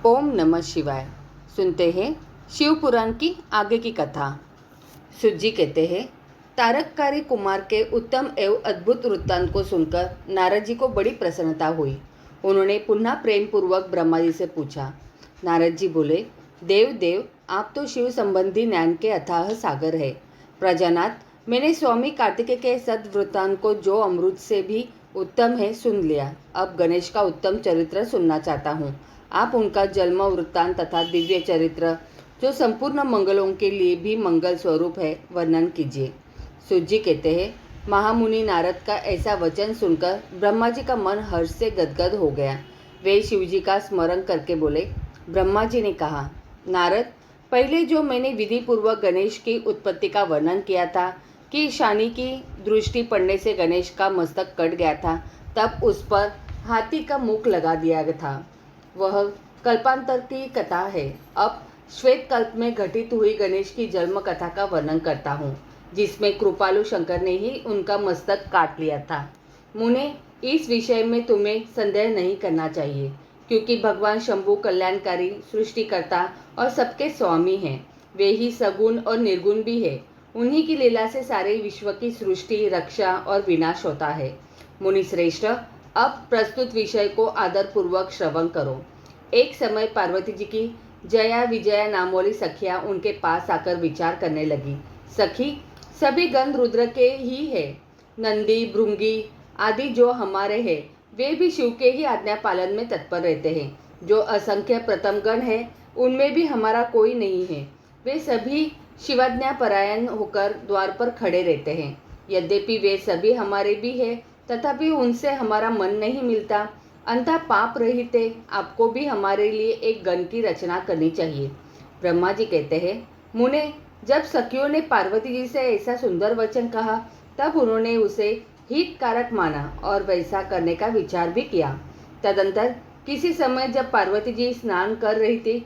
ओम नमः शिवाय। सुनते हैं शिव पुराण की आगे की कथा। सूत जी कहते हैं, तारककारी कुमार के उत्तम एवं अद्भुत वृत्तांत को सुनकर नारद जी को बड़ी प्रसन्नता हुई। उन्होंने पुनः प्रेम पूर्वक ब्रह्मा जी से पूछा। नारद जी बोले, देव देव, आप तो शिव संबंधी ज्ञान के अथाह सागर है। प्रजानाथ, मैंने स्वामी कार्तिकेय के सद्वृत्तांत को जो अमृत से भी उत्तम है सुन लिया। अब गणेश का उत्तम चरित्र सुनना चाहता हूँ। आप उनका जन्म वृत्तांत तथा दिव्य चरित्र, जो संपूर्ण मंगलों के लिए भी मंगल स्वरूप है, वर्णन कीजिए। सूत जी कहते हैं, महामुनि नारद का ऐसा वचन सुनकर ब्रह्मा जी का मन हर्ष से गदगद हो गया। वे शिव जी का स्मरण करके बोले। ब्रह्मा जी ने कहा, नारद, पहले जो मैंने विधि पूर्वक गणेश की उत्पत्ति का वर्णन किया था कि शानी की दृष्टि पड़ने से गणेश का मस्तक कट गया था, तब उस पर हाथी का मुख लगा दिया गया था, वह कल्पांतर की कथा है। अब श्वेत कल्प में घटित हुई गणेश की जन्म कथा का वर्णन करता हूँ, जिसमें कृपालु शंकर ने ही उनका मस्तक काट लिया था। मुने, इस विषय में तुम्हें संदेह नहीं करना चाहिए, क्योंकि भगवान शंभु कल्याणकारी, सृष्टिकर्ता और सबके स्वामी हैं। वे ही सगुण और निर्गुण भी है। उन्हीं की लीला से सारे विश्व की सृष्टि, रक्षा और विनाश होता है। मुनि श्रेष्ठ, अब प्रस्तुत विषय को आदरपूर्वक श्रवण करो। एक समय पार्वती जी की जया विजया नाम वाली सखियां उनके पास आकर विचार करने लगी। सखी, सभी गण रुद्र के ही है। नंदी, भृंगी आदि जो हमारे हैं, वे भी शिव के ही आज्ञा पालन में तत्पर रहते हैं। जो असंख्य प्रथम गण है, उनमें भी हमारा कोई नहीं है। वे सभी शिवाज्ञा परायण होकर द्वार पर खड़े रहते हैं। यद्यपि वे सभी हमारे भी है, तथापि उनसे हमारा मन नहीं मिलता। अंतः पाप रहित आपको भी हमारे लिए एक गण की रचना करनी चाहिए। ब्रह्मा जी कहते हैं, मुने, जब सखियों ने पार्वती जी से ऐसा सुंदर वचन कहा, तब उन्होंने उसे हितकारक माना और वैसा करने का विचार भी किया। तदंतर किसी समय जब पार्वती जी स्नान कर रही थी,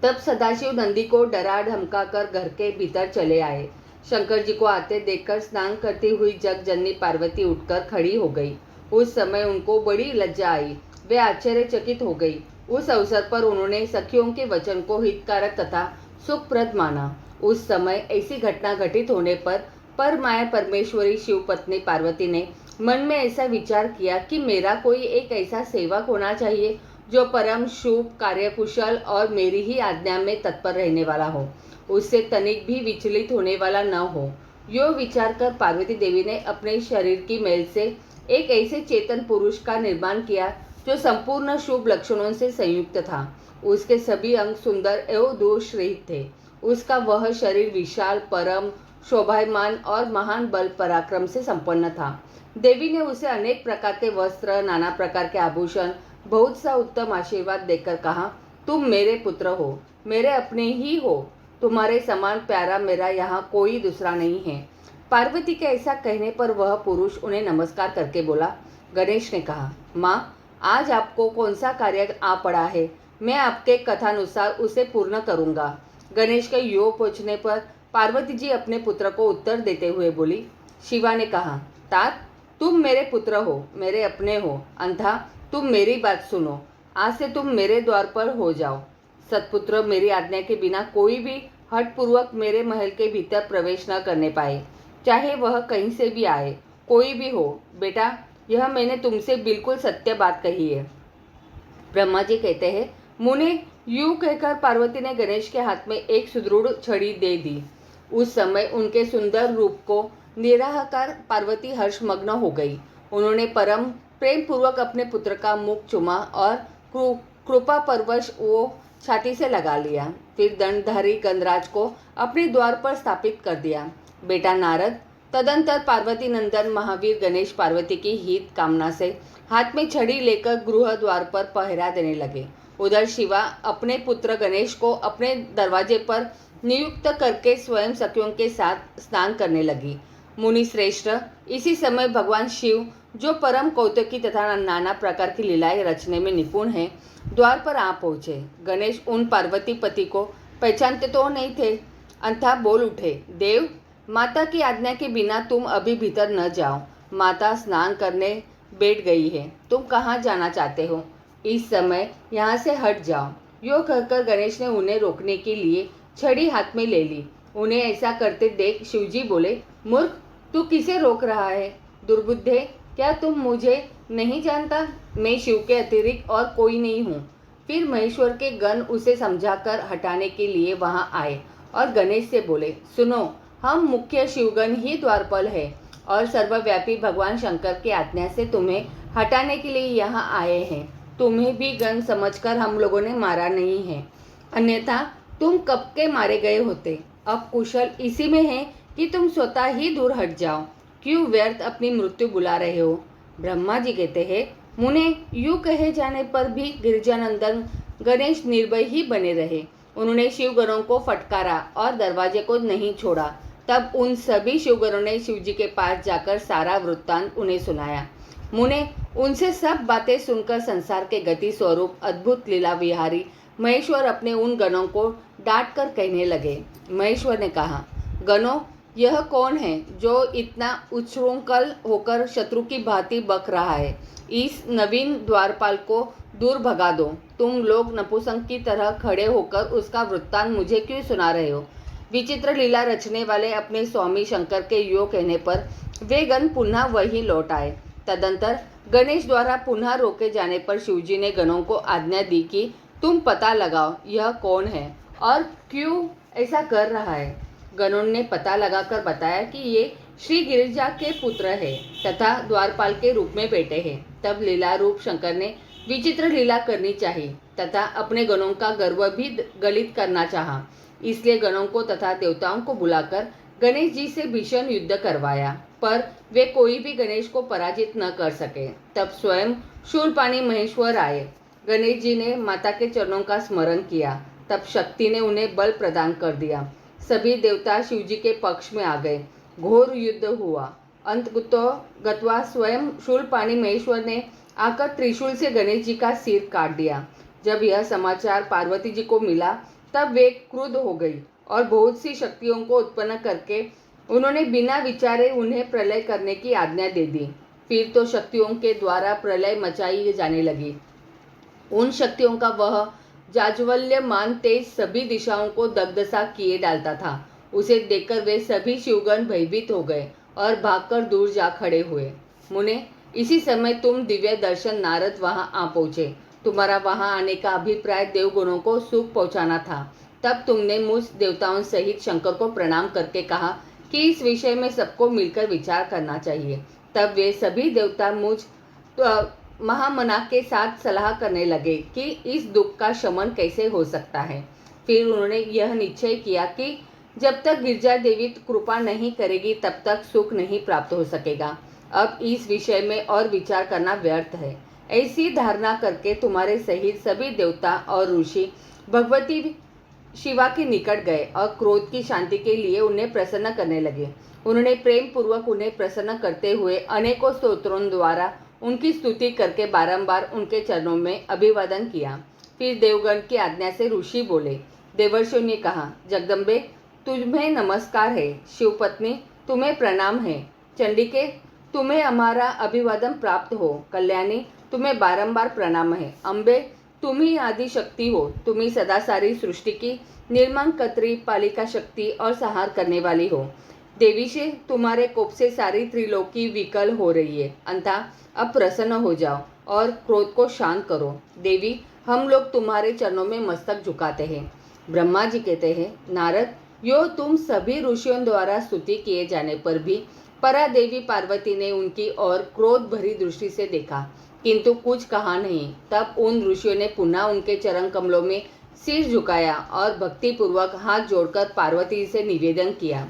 तब सदाशिव नंदी को डरा धमका कर घर के भीतर चले आए। शंकर जी को आते देखकर स्नान करती हुई जगजननी पार्वती उठकर खड़ी हो गई। उस समय उनको बड़ी लज्जा आई। वे आश्चर्यचकित हो गई। उस अवसर पर उन्होंने सखियों के वचन को हितकारक तथा सुखप्रद माना। उस समय ऐसी घटना घटित होने पर परमाया परमेश्वरी शिव पत्नी पार्वती ने मन में ऐसा विचार किया कि मेरा कोई एक ऐसा सेवक होना चाहिए जो परम शुभ, कार्यकुशल और मेरी ही आज्ञा में तत्पर रहने वाला हो, उससे तनिक भी विचलित होने वाला न हो। यो विचार कर पार्वती देवी ने अपने शरीर की मैल से एक ऐसे चेतन पुरुष का निर्माण किया जो संपूर्ण शुभ लक्षणों से संयुक्त था। उसके सभी अंग सुंदर एवं दोष रहित थे। उसका वह शरीर विशाल, परम शोभायमान और महान बल पराक्रम से संपन्न था। देवी ने उसे अनेक प्रकार के वस्त्र, नाना प्रकार के आभूषण, बहुत सा उत्तम आशीर्वाद देकर कहा, तुम मेरे पुत्र हो, मेरे अपने ही हो। तुम्हारे समान प्यारा मेरा यहाँ कोई दूसरा नहीं है। पार्वती के ऐसा कहने पर वह पुरुष उन्हें नमस्कार करके बोला। गणेश ने कहा, माँ, आज आपको कौन सा कार्य आ पड़ा है, मैं आपके कथानुसार उसे पूर्ण करूँगा। गणेश के यो पूछने पर पार्वती जी अपने पुत्र को उत्तर देते हुए बोली। शिवा ने कहा, तात, तुम मेरे पुत्र हो, मेरे अपने हो, अंधा तुम मेरी बात सुनो। आज से तुम मेरे द्वार पर हो जाओ। सतपुत्र, मेरी आज्ञा के बिना कोई भी हठपूर्वक मेरे महल के भीतर प्रवेश न करने पाए, चाहे वह कहीं से भी आए, कोई भी हो। बेटा, यह मैंने तुमसे बिल्कुल सत्य बात कही है। ब्रह्मा जी कहते हैं, मुने, यूं कहकर पार्वती ने गणेश के हाथ में एक सुदृढ़ छड़ी दे दी। उस समय उनके सुंदर रूप को निराहकार पार्वती हर्षमग्न हो गई। उन्होंने परम प्रेम पूर्वक अपने पुत्र का मुख चूमा और कृपा परवश वो छाती से लगा लिया। फिर दंडधारी गणराज को अपने द्वार पर स्थापित कर दिया। बेटा नारद, तदंतर पार्वती नंदन महावीर गणेश पार्वती की हित कामना से हाथ में छड़ी लेकर गृह द्वार पर पहरा देने लगे। उधर शिवा अपने पुत्र गणेश को अपने दरवाजे पर नियुक्त करके स्वयं सखियों के साथ स्नान करने लगी। मुनि श्रेष्ठ, इसी समय भगवान शिव, जो परम कौतुकी तथा नाना प्रकार की लीलाएं रचने में निपुण हैं, द्वार पर आ पहुँचे। गणेश उन पार्वती पति को पहचानते तो नहीं थे, अंतः बोल उठे, देव, माता की आज्ञा के बिना तुम अभी भीतर न जाओ। माता स्नान करने बैठ गई है, तुम कहाँ जाना चाहते हो? इस समय यहाँ से हट जाओ। यो कहकर गणेश ने उन्हें रोकने के लिए छड़ी हाथ में ले ली। उन्हें ऐसा करते देख शिवजी बोले, मूर्ख, तू किसे रोक रहा है? दुर्बुद्धे, क्या तुम मुझे नहीं जानता? मैं शिव के अतिरिक्त और कोई नहीं हूँ। फिर महेश्वर के गण उसे समझाकर हटाने के लिए वहां आए और गणेश से बोले, सुनो, हम मुख्य शिवगण ही द्वारपाल है और सर्वव्यापी भगवान शंकर की आज्ञा से तुम्हें हटाने के लिए यहाँ आए हैं। तुम्हें भी गण समझकर हम लोगों ने मारा नहीं है, अन्यथा तुम कब के मारे गए होते। अब कुशल इसी में है कि तुम स्वतः ही दूर हट जाओ। क्यों व्यर्थ अपनी मृत्यु बुला रहे हो? ब्रह्मा जी कहते हैं, मुने, यूं कहे जाने पर भी गिरिजानंदन गणेश निर्भय ही बने रहे। उन्होंने शिवगणों को फटकारा और दरवाजे को नहीं छोड़ा। तब उन सभी शिवगणों ने शिवजी के पास जाकर सारा वृत्तांत उन्हें सुनाया। मुने, उनसे सब बातें सुनकर संसार के गति स्वरूप अद्भुत लीला विहारी महेश्वर अपने उन गणों को डांट कर कहने लगे। महेश्वर ने कहा, गणों, यह कौन है जो इतना उच्छृंखल होकर शत्रु की भांति बक रहा है? इस नवीन द्वारपाल को दूर भगा दो। तुम लोग नपुंसक की तरह खड़े होकर उसका वृत्तांत मुझे क्यों सुना रहे हो? विचित्र लीला रचने वाले अपने स्वामी शंकर के यो कहने पर वे गण पुनः वहीं लौट आए। तदंतर गणेश द्वारा पुनः रोके जाने पर शिवजी ने गणों को आज्ञा दी कि तुम पता लगाओ यह कौन है और क्यों ऐसा कर रहा है। गणों ने पता लगाकर बताया कि ये श्री गिरिजा के पुत्र है तथा द्वारपाल के रूप में बैठे हैं। तब लीला रूप शंकर ने विचित्र लीला करनी चाहिए तथा अपने गणों का गर्व भी गलित करना चाहा। इसलिए गणों को तथा देवताओं को बुलाकर गणेश जी से भीषण युद्ध करवाया, पर वे कोई भी गणेश को पराजित न कर सके। तब स्वयं शूलपाणी महेश्वर आए। गणेश जी ने माता के चरणों का स्मरण किया। तब शक्ति ने उन्हें बल प्रदान कर दिया। सभी देवता शिवजी के पक्ष में आ गए। घोर युद्ध हुआ। अंततो गत्वा स्वयं शूलपाणी महेश्वर ने आकर त्रिशूल से गणेश जी का सिर काट दिया। जब यह समाचार पार्वती जी को मिला तब वे क्रुद्ध हो गई और बहुत सी शक्तियों को उत्पन्न करके उन्होंने बिना विचारे उन्हें प्रलय करने की आज्ञा दे दी। फिर तो शक्तियों के द्वारा प्रलय मचाई जाने लगी। उन शक्तियों का वह जाज्वल्यमान तेज सभी दिशाओं को दग्धसा किए डालता था। उसे देखकर वे सभी शिवगण भयभीत हो गए और भागकर दूर जा खड़े हुए। मुने, इसी समय तुम दिव्य दर्शन नारद वहां आ पहुंचे। तुम्हारा वहां आने का अभिप्राय देवगुणों को सुख पहुंचाना था। तब तुमने मुझ देवताओं सहित शंकर को प्रणाम करके कहा कि इस विषय में सबको मिलकर विचार करना चाहिए। तब वे सभी देवता मुझ महामना के साथ सलाह करने लगे कि इस दुख का शमन कैसे हो सकता है। फिर उन्होंने यह निश्चय किया कि जब तक गिरजा देवी कृपा नहीं करेगी तब तक सुख नहीं प्राप्त हो सकेगा। अब इस विषय में और विचार करना व्यर्थ है। ऐसी धारणा करके तुम्हारे सहित सभी देवता और ऋषि भगवती शिवा के निकट गए और क्रोध की शांति के लिए उन्हें प्रसन्न करने लगे। उन्होंने प्रेम पूर्वक उन्हें प्रसन्न करते हुए अनेकों स्तोत्रों द्वारा उनकी स्तुति करके बारंबार उनके चरणों में अभिवादन किया। फिर देवगण की आज्ञा से ऋषि बोले। देवर्षियों ने कहा, जगदम्बे, तुम्हें नमस्कार है। शिवपत्नी, तुम्हें प्रणाम है। चंडिके, तुम्हें हमारा अभिवादन प्राप्त हो। कल्याणी, तुम्हें बारंबार प्रणाम है। अम्बे, तुम ही आदि शक्ति हो। तुम ही सदा सारी सृष्टि की निर्माण कत्री, पालिका शक्ति और संहार करने वाली हो। देवी से तुम्हारे कोप से सारी त्रिलोकी विकल हो रही है। अतः अब प्रसन्न हो जाओ और क्रोध को शांत करो। देवी, हम लोग तुम्हारे चरणों में मस्तक झुकाते हैं। ब्रह्मा जी कहते हैं, नारद, यो तुम सभी ऋषियों द्वारा स्तुति किए जाने पर भी परा देवी पार्वती ने उनकी ओर क्रोध भरी दृष्टि से देखा, किंतु कुछ कहा नहीं। तब उन ऋषियों ने पुनः उनके चरण कमलों में सिर झुकाया और भक्ति पूर्वक हाथ जोड़कर पार्वती से निवेदन किया।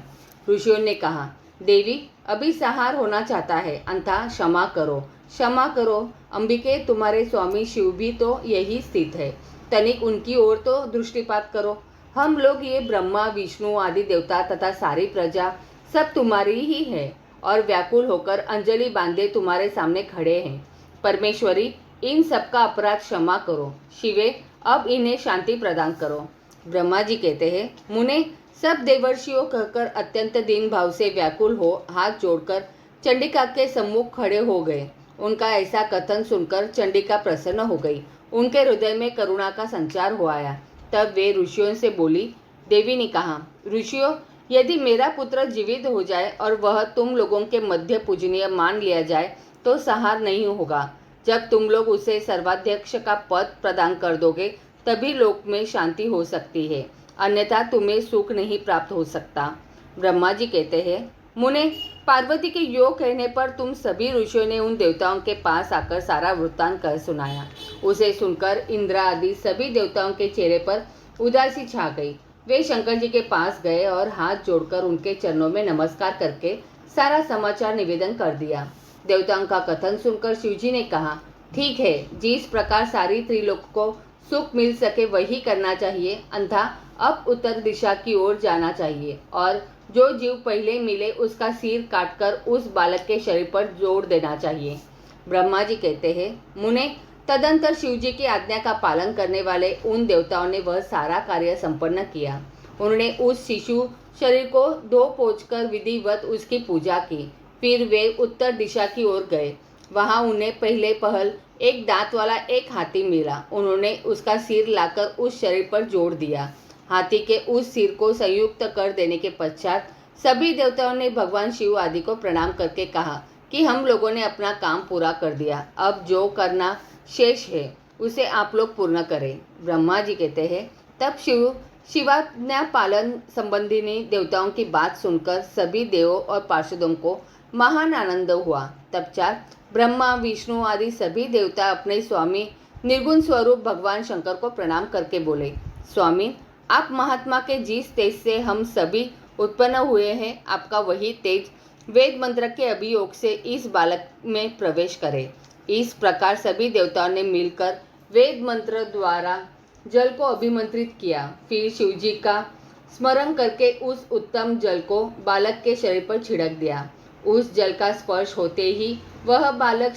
ऋषियों ने कहा, देवी, अभी संहार होना चाहता है, अतः क्षमा करो, क्षमा करो। अंबिके, तुम्हारे स्वामी शिव भी तो यही स्थित है। तनिक उनकी ओर तो दृष्टिपात करो। हम लोग ये ब्रह्मा, विष्णु आदि देवता तथा सारी प्रजा सब तुम्हारी ही है और व्याकुल होकर अंजलि बांधे तुम्हारे सामने खड़े हैं। परमेश्वरी, इन सबका अपराध क्षमा करो। शिवे, अब इन्हें शांति प्रदान करो। ब्रह्मा जी कहते हैं, मुने, सब देवर्षियों कहकर अत्यंत दीन भाव से व्याकुल हो हाथ जोड़कर चंडिका के सम्मुख खड़े हो गए। उनका ऐसा कथन सुनकर चंडिका प्रसन्न हो गई। उनके हृदय में करुणा का संचार हो आया। तब वे ऋषियों से बोली। देवी ने कहा, ऋषियों, यदि मेरा पुत्र जीवित हो जाए और वह तुम लोगों के मध्य पूजनीय मान लिया जाए तो संहार नहीं होगा। जब तुम लोग उसे सर्वाध्यक्ष का पद प्रदान कर दोगे तभी लोक में शांति हो सकती है, अन्यथा तुम्हें सुख नहीं प्राप्त हो सकता। ब्रह्मा जी कहते हैं, मुने, पार्वती के योग कहने पर तुम सभी ऋषियों ने उन देवताओं के पास आकर सारा वृत्तांत कह सुनाया। उसे सुनकर इंद्र आदि सभी देवताओं के चेहरे पर उदासी छा गई। वे शंकर जी के पास गए और हाथ जोड़कर उनके चरणों में नमस्कार करके सारा समाचार निवेदन कर दिया। देवताओं का कथन सुनकर शिवजी ने कहा, ठीक है, जिस प्रकार सारी त्रिलोक को सुख मिल सके वही करना चाहिए, अन्यथा अब उत्तर दिशा की ओर जाना चाहिए और जो जीव पहले मिले उसका सिर काटकर उस बालक के शरीर पर जोड़ देना चाहिए। ब्रह्मा जी कहते हैं, मुने, तदंतर शिवजी की आज्ञा का पालन करने वाले उन देवताओं ने वह सारा कार्य संपन्न किया। उन्होंने उस शिशु शरीर को धो पोंछकर विधिवत उसकी पूजा की। फिर वे उत्तर दिशा की ओर गए। वहां उन्हें पहले पहल एक दांत वाला एक हाथी मिला। उन्होंने उसका सिर लाकर उस शरीर पर जोड़ दिया। हाथी के उस सिर को संयुक्त कर देने के पश्चात सभी देवताओं ने भगवान शिव आदि को प्रणाम करके कहा कि हम लोगों ने अपना काम पूरा कर दिया, अब जो करना शेष है उसे आप लोग पूर्ण करें। ब्रह्मा जी कहते हैं, तब शिवाज्ञा पालन संबंधी देवताओं की बात सुनकर सभी देवों और पार्षदों को महान आनंद हुआ। तत्पश्चात ब्रह्मा, विष्णु आदि सभी देवता अपने स्वामी निर्गुण स्वरूप भगवान शंकर को प्रणाम करके बोले, स्वामी, आप महात्मा के जिस तेज से हम सभी उत्पन्न हुए हैं, आपका वही तेज वेद मंत्र के अभियोग से इस बालक में प्रवेश करे। इस प्रकार सभी देवताओं ने मिलकर वेद मंत्र द्वारा जल को अभिमंत्रित किया। फिर शिवजी का स्मरण करके उस उत्तम जल को बालक के शरीर पर छिड़क दिया। उस जल का स्पर्श होते ही वह बालक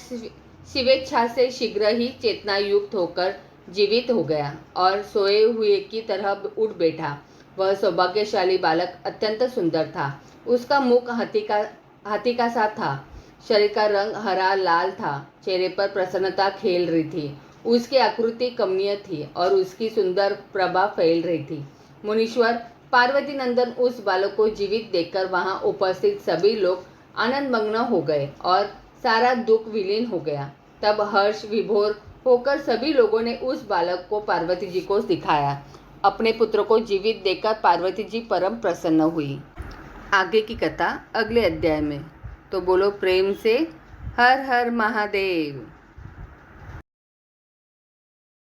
शिवेच्छा से शीघ्र ही चेतना युक्त होकर जीवित हो गया और सोए हुए की तरह उठ बैठा। वह सौभाग्यशाली बालक अत्यंत सुंदर था। उसका मुख हाथी का सा था। शरीर का रंग हरा लाल था। चेहरे पर प्रसन्नता खेल रही थी। उसकी आकृति कमनीय थी और उसकी सुंदर प्रभा फैल रही थी। मुनीश्वर पार्वती नंदन उस बालक को जीवित देखकर वहां उपस्थित सभी लोग आनंदमग्न हो गए और सारा दुख विलीन हो गया। तब हर्ष विभोर होकर सभी लोगों ने उस बालक को पार्वती जी को दिखाया। अपने पुत्र को जीवित देखकर पार्वती जी परम प्रसन्न हुई। आगे की कथा अगले अध्याय में। तो बोलो प्रेम से हर हर महादेव।